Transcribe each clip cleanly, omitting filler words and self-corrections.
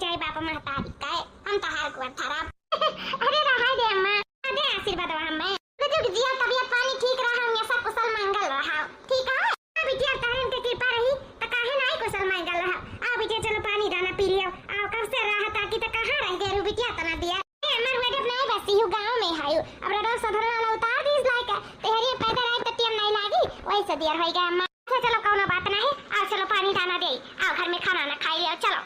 चाहे बापा महतारी का हम तहार कुआं थारा अरे रहा दे अम्मा दे आशीर्वाद हमें जुग जिया तबियत पानी ठीक रहा हम सब कुशल मंगल रहा ठीक है बिटिया तारन के कृपा रही त काहे नहीं कुशल मंगल रहा आ बिटिया चलो पानी दाना पी लियो आ कब से रहा ताकि त कहां रह गए बिटिया तना दिया हमर वेडप नहीं बसी हूं गांव में हायो अब रडा साधारण वाला उतार दीस लायक तेहरी पैदा रही त टीम नहीं लागी वैसे देर हो गया अम्मा चलो कोनो बात नहीं आओ चलो पानी दाना दे आओ घर में खाना ना खाई लियो चलो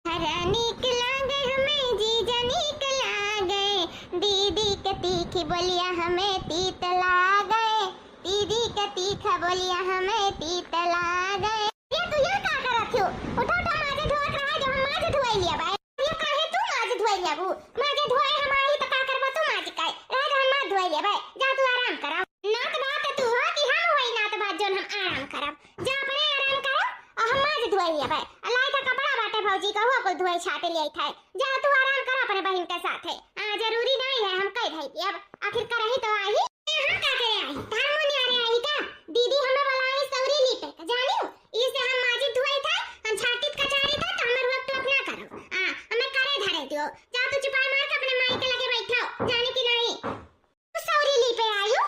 हरा निकला गए हमें जीजा निकला गए दीदी के तीखी बोलिया हमें तीत ला गए दीदी के तीखा बोलिया हमें तीत ला गए ये तू ये का करत हो उठो उठो माजे धोत रहा जो हम माजे धोई लिया भाई ये काहे तू माजे धोई लिया बू माजे धोए हम आई त का करबा तू माजे काई रह जा हम माजे धोई लिया भाई जा तू आराम करा नात बात तू हो कि हम होई नात बात जोन हम आराम करब जा अपने आराम करो हम माजे धोई लिया भाई अल्लाह का कपड़ा बाटे भौजी का हो को धोए छाटे ले था जा तू आराम कर अपने बहन के साथ है जरूरी नहीं है हम कह रही अब आखिर कर रही तो आई हम का करे आई धान मुनि आ रही आई का दीदी हमें बुलाई सौरी लीपे का जानियो इसे हम माजी धोई था हम छाटित का जारी था तो हमर वक्त अपना करो हमें करे धरे दियो जा तू चुपाई मार के अपने माई के लगे बैठो जाने की नहीं तू सौरी लीपे आयो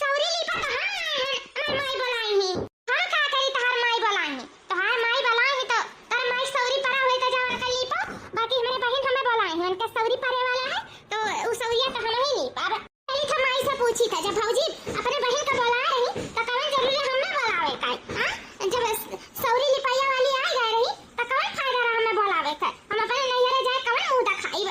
सौरी लीपे तो हम आए हैं हमार माई बुलाई ही हम का करी तहार माई बुलाई ही तहार माई बुलाई ही तो तार माई सौरी परा होई तो जाओ कर लीपो बाकी हमारे बहन हमें बुलाई है उनका सौरी परे वाला है तो उस सौरिया तो हम ही लीप अब पहले तो माई से पूछी था जब भौजी अपने बहन का बुला रही तो कौन जरूरी हमने बुलावे का हां जब सौरी लिपाया वाली आ गई रही तो कौन फायदा रहा हमें बुलावे का हम अपने नैहरे जाए कौन मुंह दिखाई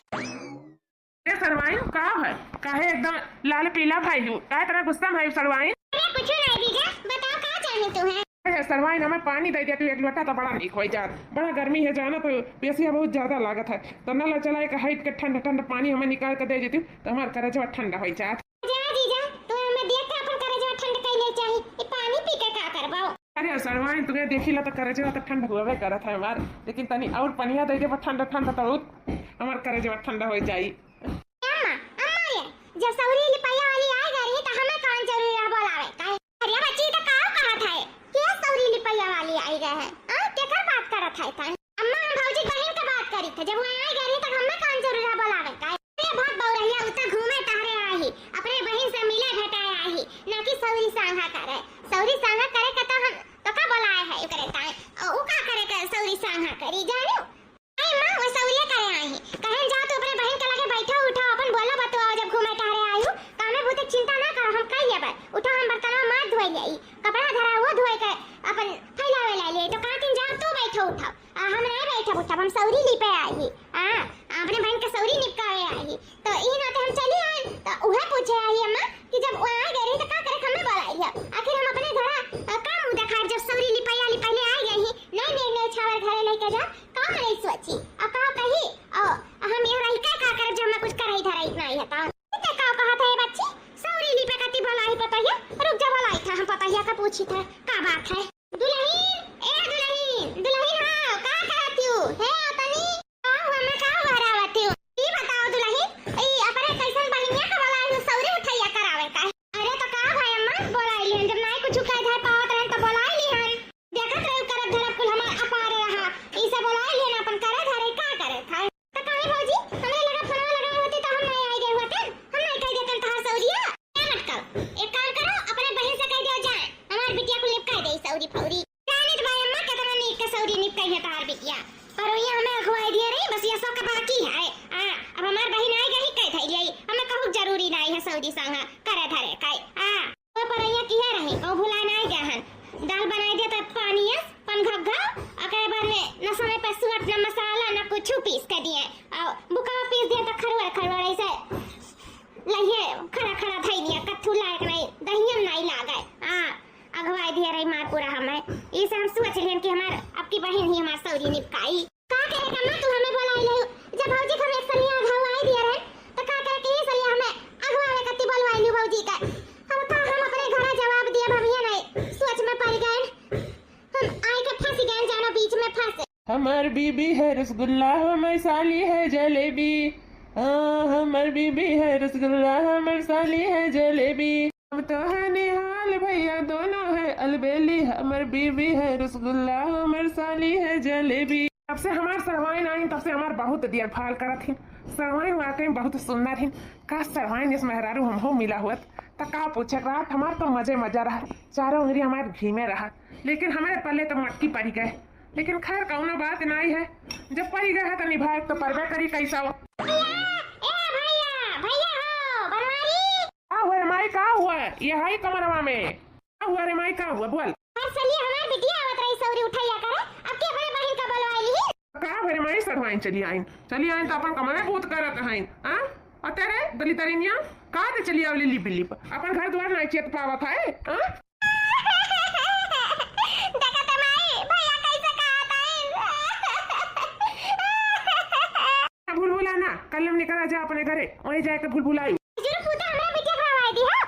ये सरवाइन का है काहे एकदम लाल पीला भाई हूं काय तरह गुस्सा भाई सरवाइन अरे कुछ नहीं दीजा बताओ का चाहे तू है सरवाइन हमें पानी दे दिया तू एक लोटा तो बड़ा नहीं खोई जात बड़ा गर्मी है जाना तो पेशिया बहुत ज्यादा लागत है तो नल चलाए का हाइट के ठंडा ठंडा पानी हमें निकाल के दे देती तो हमार करजवा ठंडा हो जात जा जीजा तू हमें देख के अपन करजवा ठंडा कैले चाहिए ये पानी पी के का करबाओ अरे सरवाइन तुगे देखिला तो करजवा तो ठंडा हुआवे करत है हमार लेकिन तनी और पनिया दे दे ठंडा ठंडा तो हमार करजवा ठंडा हो जाई अम्मा अम्मा ये जब सौरी लिपाया वाली आ गई तो हमें कौन जरूरी है बुलावे का अरे बच्ची तो का कहत है के सौरी लिपाया वाली आई गए है केकर बात करत है था अम्मा हम भौजी बहन के बात करी थे जब वो आई गई तो हमें कौन जरूरी है बुलावे का ये बहुत बौरहिया उता घूमे टहरे आई अपने बहन से मिले भेटाए आई ना कि सौरी सांगा करे सौरी सांगा करे का तो का बुलाए है करे ताए ओ का करे का सौरी सांगा करी जानो आई मां वो सौरिया करे आई कहे जा तू अपने बहन के लगे बैठो उठो अपन बोलो बतवा जब घूमे टहरे आयु तो हमें बहुत चिंता ना करो हम कह लेबे उठो हम बर्तन मार धोई ले कपड़ा धरा वो धोए के अपन फैलावे ले ले तो कातिन जा तू बैठो उठो हम नहीं बैठो उठो हम सौरी लीपे आई अपने बहन के सौरी निपकावे आई तो ई नाते हम चली आई तो उहे पूछे आई अम्मा कि जब वो आ गई तो का करे हमें बुलाई है आखिर हम अपने घर का मुंह दिखा जब सौरी लिपाया ली पहले आ गई नहीं नहीं छावर घरे लेके जा का नहीं सोची अब का कही हम यहाँ रह का कर जो हमें कुछ कर ही धरा इतना ही था इतने का कहा था ये बच्ची सौरी लिपे कती बुलाई पता है रुक जा बुलाई था हम पता है का पूछी था का बात है दुल्हन ए दुल्हन दुल्हन हां का कहती हूं है तनी हमें का हरावती हूं ई बताओ दुल्हन ई अपने कैसन बहनिया का बुलाई हूं सौरी उठैया करावे का अरे तो का भाई अम्मा बुलाई ली जब नहीं कुछ कह जाए पावत रहन तो बुलाई ली हन देखत रहे कर धरप कुल हम अपारे रहा ई से बुलाई ली ना अपन करे धरे का करे था तो काहे भौजी हमें लगा फोन लगा होती तो हम नहीं आई गए होते हम नहीं कह देते था सौरिया क्या मत करो एक काम करो अपने बहन से कह दियो जाए हमार बिटिया को निपका दे सौरी फौरी जानित भाई अम्मा कितना नीक के सौरी निपकाई है तार बिटिया पर ये हमें अगवाई दिए रही बस ये सब का बाकी है अब हमार बहन आई गई कह थई ली हमें कहू जरूरी नहीं है सौरी संगा करे धरे काई वो पर ये की है रही ओ भुला नहीं गहन दाल बनाई दे तो पानी है पन घग्गा अके बाद में न समय पे सुअट न मसाला न कुछ पीस के दिए और बुका पीस दिए तो खरवा खरवा ऐसे लहिए खड़ा खड़ा थई दिया कथू लायक नहीं दहियम नहीं लागे अगवाई दिए रही मार पूरा हमें इसे हम सोच लेन कि हमार आपकी बहन ही हमार सौरी निपकाई का करे कम्मा तू हमें बुलाई ले जब भौजी हम एक सलिया अगवाई दिए रहे तो का करे कि ये सलिया हमें अगवावे कत्ती बुलवाई ली भौजी का हम अपने घर जवाब दिए भैया नहीं सोच में पड़ गए हम आई के फंस गए जानो बीच में फंसे हमार बीबी है रसगुल्ला हमार साली है जलेबी हमार बीबी है रसगुल्ला हमार साली है जलेबी हम तो है निहाल भैया दोनों है अलबेली हमार बीबी है रसगुल्ला हमार साली है जलेबी तब से हमार सरवाइन आई तब से हमार बहुत दियर फाल करत हिन। सरवाइन वाकई बहुत सुंदर हिन। का सरवाइन इस मेहरारू हम हो मिला हुआ तो का पूछे रात हमार तो मजा रहा, चारों उंगली हमारे घी में रहा, लेकिन हमारे पल्ले तो मटकी पड़ी गए। लेकिन खैर कौनो बात नहीं है, जब पड़ी गए है तो निभाए तो परबे करी कैसा हो। हुआ रे माई का हुआ ये हाई कमरवा में का हुआ रे माई का हुआ बोल। हमार बिटिया आवत रही सौरी उठैया करे, अब के बड़े बहन का बोलवाइली का भरे माई सरवाइन चली आइन तो अपन कमरे भूत करत हइन। हां अतरे दली तरिनिया का दे चली आवली ली बिल्ली अपन घर द्वार नहीं चेत पावत है। हां देखा तो माई भैया कैसे कहत है। भूल ना कल हम निकल जा अपने घरे वहीं जाके भूल आई जरूर पूता हमरा बिटिया भरवाई दी हां।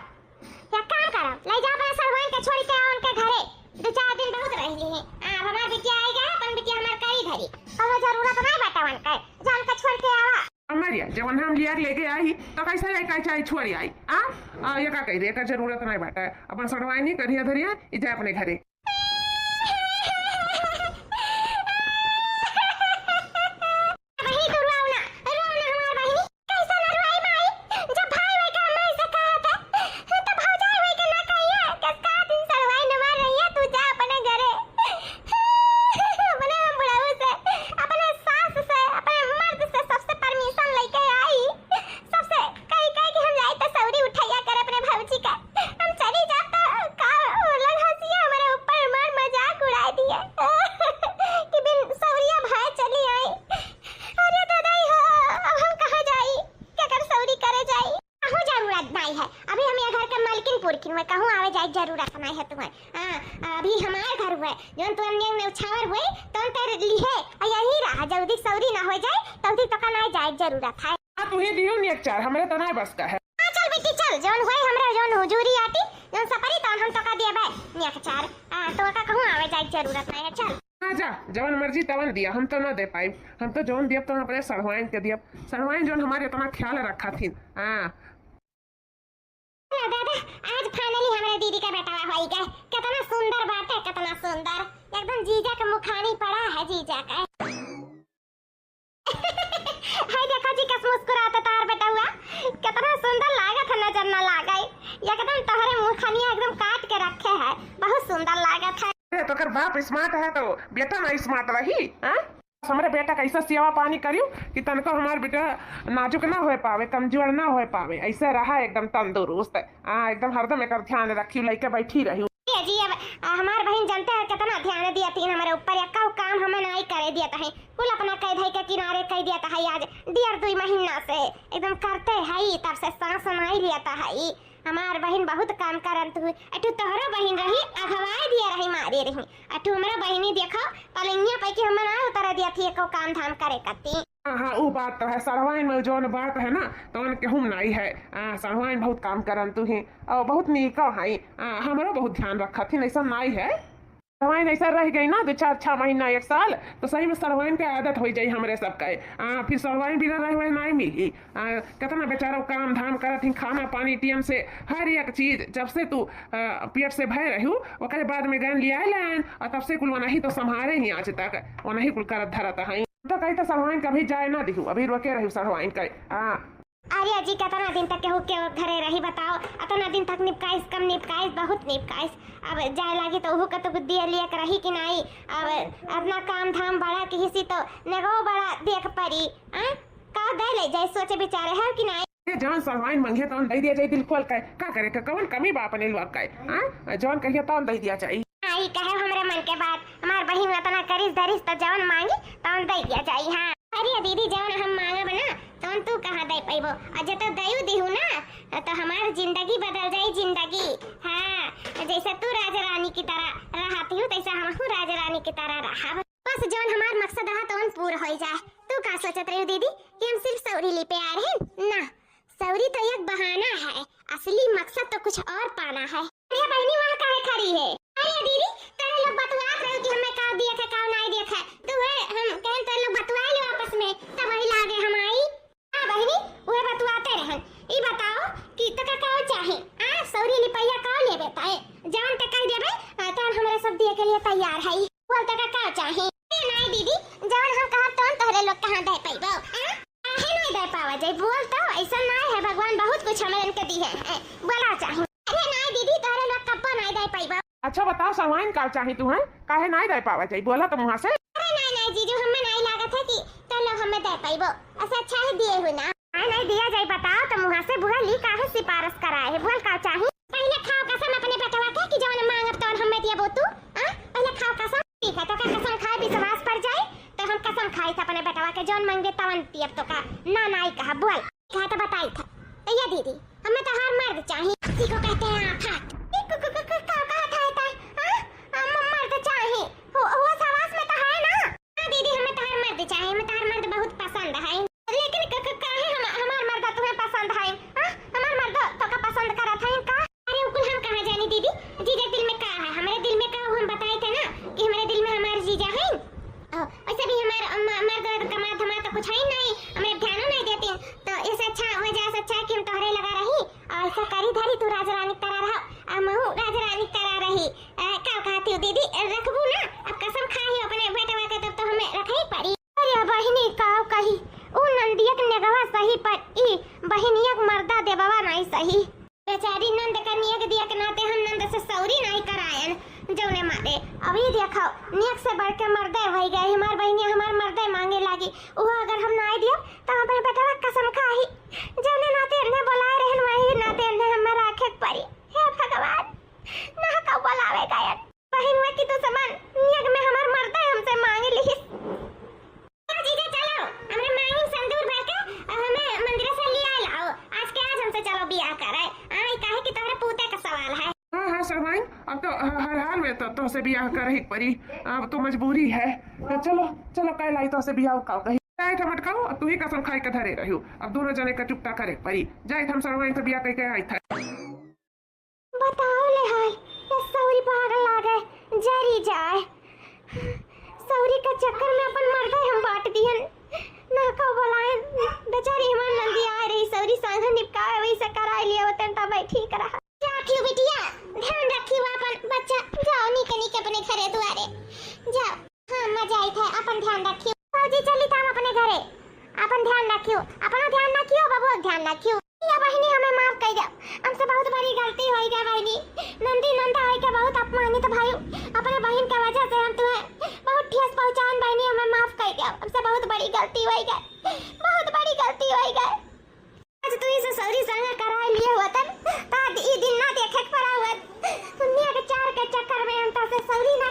या काम करो ले जा अपने सरवाइन के छोड़ के आओ उनके घरे, 2-4 दिन बहुत रहली है। अब हमार बिटिया आई गए अपन बिटिया हमार करी धरी और जरूरत नहीं बतावन के जान के छोड़ के आवा। हमारिया जब हम लिया लेके आई तो कैसा आई का चाहे छोड़ी आई आ ये का कह दे का जरूरत नहीं बाटा है अपन सड़वाई नहीं करिया धरिया ई जा अपने घरे। जरूरत नहीं है तुम्हें। अभी हमारे घर हुए जौन तुम ने उछावर हुए तो तेरे लिए यही रहा जल्दी सौरी ना हो जाए तल्दी तो का नहीं जाए जरूरत है। तू ही दियो ने एक चार हमरे तो नहीं बस का है। चल बेटी चल जौन होए हमरे जौन हुजूरी आती जौन सपरी तो हम तो का दिए बे ने एक चार तो का कहूं आवे जाए जरूरत नहीं है। चल जा जवन मर्जी तवन दिया हम तो ना दे पाई, हम तो जौन दिया तो अपने सरवाइन के दिया सरवाइन जौन हमारे इतना ख्याल रखा थी। हां दादा आज फाइनली हमारे दीदी का बेटा हो गया, कितना सुंदर बात है, कितना सुंदर एकदम जीजा का मुखानी पड़ा है जीजा का। हाय देखो जी किस मुस्कुराता तार बेटा हुआ, कितना सुंदर लागत है, नजर ना लागे एकदम तोहरे मुखानिया एकदम काट के रखे है, बहुत सुंदर लागत है। तो कर बाप स्मार्ट है तो बेटा ना स्मार्ट रही। हां हमारे बेटा कैसा सेवा पानी करियो कि तनको हमार बेटा नाजुक ना हो पावे, कमजोर ना हो पावे, ऐसा रहा एकदम तंदुरुस्त। एकदम हरदम एक ध्यान रखी लेके बैठी रही जी। अब हमार बहन जानते हैं कितना ध्यान दिया थी हमारे ऊपर, एक काम हमें नहीं करे दिया था, कुल अपना कह धई के किनारे कह दिया था। आज 1.5 महीना से एकदम करते है, तब से सांस नहीं लिया था। हमार बहन बहुत काम करत हुई, अटू तोहरो बहन रही अघवाए दिया रही मारे रही, अटू हमरा बहनी देखो पलंगिया पे कि हम ना उतर दिया थी एको काम धाम करे करती। हाँ वो बात तो है, सरवाइन में जो बात है ना तो उनके हम नहीं है। सरवाइन बहुत काम करन तू ही और बहुत नीका है, हमारा बहुत ध्यान रखा थी, ऐसा नहीं है। सरवाइन ऐसा रह गई ना 2-4-6 महीना 1 साल तो सही में सरवाइन के आदत हो जाए हमरे सबके। फिर सरवाइन बिना रहे हुए नहीं मिली। कितना बेचारा काम धाम करत ही, खाना पानी टीएम से हर एक चीज, जब से तू पेट से भय रही ओकरे बाद में गन लिया लाइन और तब से कुल नहीं तो संभाले ही आज तक वो नहीं कुल करत धरत है। तो कहीं तो सरवाइन कभी जाए ना दिखू, अभी रोके रही सरवाइन के। अरे जी कितना दिन तक केहू के घरे रही बताओ, इतना दिन तक निपकाइस कम निपकाइस बहुत निपकाइस, अब जाए लगी तो के तो बुद्धि लिए रही कि नहीं। अब अपना काम धाम बड़ा किसी तो नेगो बड़ा देख पड़ी का दे ले जाए सोचे बेचारे है कि नहीं। जौन सरवाइन मंगे तो दे दिया जाए दिल खोल के, का करे के कौन कमी बा अपने लोग के। जौन कहिए तो दे दिया जाए। आई कहे हमरे मन के बात, हमार बहिन इतना करिस धरिस तो जौन मांगी तो दे दिया जाए। हां अरे दीदी जौन हम मांगे बना तो तू कहां दे पाइबो, अजे तो दयू दिहु ना तो हमार जिंदगी बदल जाई जिंदगी। हां जैसे तू राजा रानी की तरह रहती हूं तैसे हम राजा रानी की तरह रहा, बस जौन हमार मकसद है तो पूरा हो जाए। तू का सोचत रही दीदी कि हम सिर्फ सौरी ले पे आ रहे हैं ना, सौरी तो एक बहाना है, असली मकसद तो कुछ और पाना है। अरे बहनी वहां काहे खड़ी है? अरे दीदी तेरे लोग बतवात रहे कि हमें का दिया था का नहीं देखा, तू है हम कहन तेरे लोग बतवाए लो आपस में तब वही लागे हम आई। हां बहनी वो बतवाते रहन, ई बताओ कि तका का चाहे सौरी लिपैया का लेबे ताए जान ते कह देबे त हमरा सब दिए के लिए तैयार है, बोल तका का चाहे। नहीं दीदी जवन सामान का चाही तू है काहे नहीं दे पावा चाहिए बोला तो मुँह से। अरे नहीं जीजू हमें नहीं लागत है कि चलो हमें दे पाइबो ऐसा अच्छा है दिए हो ना। नहीं दिया जाए बताओ तो मुँह से बुआ ली काहे सिफारिश कराए है बोल का चाही। पहले खाओ कसम अपने बेटवा के कि जवन मांगब तो हमें दिया बोतू पहले खाओ कसम। ठीक है तो का कसम खाए विश्वास पर जाए तो हम कसम खाई था अपने बेटवा के जवन मांगे तवन दियब तो का ना नहीं कहा बोल कहा तो बताई था तो ये दीदी हमें तो हर मर्द चाहिए किसी को कहते हैं आफत मर्द चाहिए वो सवास में तो है ना। दीदी हमें तो हर मर्द चाहिए हमें तो हर मर्द बहुत पसंद है लेकिन काहे हमार मर्द तुम्हें पसंद है हमार मर्द तो का पसंद करा था का। अरे उकुल हम कहां जानी दीदी जीजा दिल में का है हमारे दिल में का हम बताए थे ना कि हमारे दिल में हमारे जीजा है वैसे भी हमारे मर्द कमा धमा तो कुछ है नहीं हमें ध्यान नहीं देते तो इससे अच्छा वजह से अच्छा कि हम तोहरे लगा रही और ऐसा करी धरी तू राजा रानी तरह रहा महू राजा रानी तरह रही क्या कहती हो दीदी रखबू ना अब कसम खाई अपने बेटवा के तब तो हमें रखई पड़ी। अरे बहिनी का कही उ नंदियक नेगवा सही पर ई बहिनियक मर्दा देबवा नहीं सही बेचारी नंद कन्या के दिया के नाते हम नंद से सौरी नहीं करायन जौने मारे अभी देखो नियक से बढ़ के मर्दे वही गए हमार बहिनी हमार मर्दे मांगे लागी वो अगर हम नहीं दियो तो अपने बेटवा कसम खाही जौने नाते ने बुलाए रहन वही नाते ने हमें राखे पड़ी। हे भगवान ना का बुलावे गायन बहन में की तो समान नियक में हमार मर्दे हमसे मांगे ली जीजा चलो हमरे मांगी संदूर भर के हमें मंदिर से ले लाओ आज के आज हमसे चलो बियाह कराए आई काहे कि तोहरे पूते का सवाल है। हाँ सरवाइन अब तो हर हाल में तो से ब्याह कर ही पड़ी अब तो मजबूरी है तो चलो चलो कह लाई तो से ब्याह का कही जाए मत कहो अब तू ही कसम खाई के धरे रही अब दोनों जने का चुपता करे पड़ी जाए हम सरवाइन से ब्याह कह के आई था। बताओ ले हाय ये सौरी पागल लागे जरी जाए सौरी के चक्कर में अपन मर गए हम बांट दियन ना का बुलाए बेचारी हमार नंदी आ रही सौरी संग निपकाए वैसे कराई लिया होतन तब ठीक रहा। जाओ बिटिया ध्यान रखियो अपन बच्चा जाओ नीके नीके अपने घरे दुआरे जाओ हां मजा आई था अपन ध्यान रखियो जी चली ताम अपने घरे अपन ध्यान रखियो अपना ध्यान रखियो बाबू ध्यान रखियो या बहिनी हमें माफ कर दो हमसे बहुत बड़ी गलती हुई है बहिनी नंदी नंदा है के बहुत अपमानित भाई अपने बहन की वजह से हम तुम्हें बहुत ठेस पहुंचान बहिनी हमें माफ कर दो हमसे बहुत बड़ी गलती हुई है बहुत बड़ी गलती हुई है। आज तू इसे सौरी संग करा लिए होतन ता ई दिन ना देखे पड़ा हुआ दुनिया के चार के चक्कर में हम तो से सौरी ना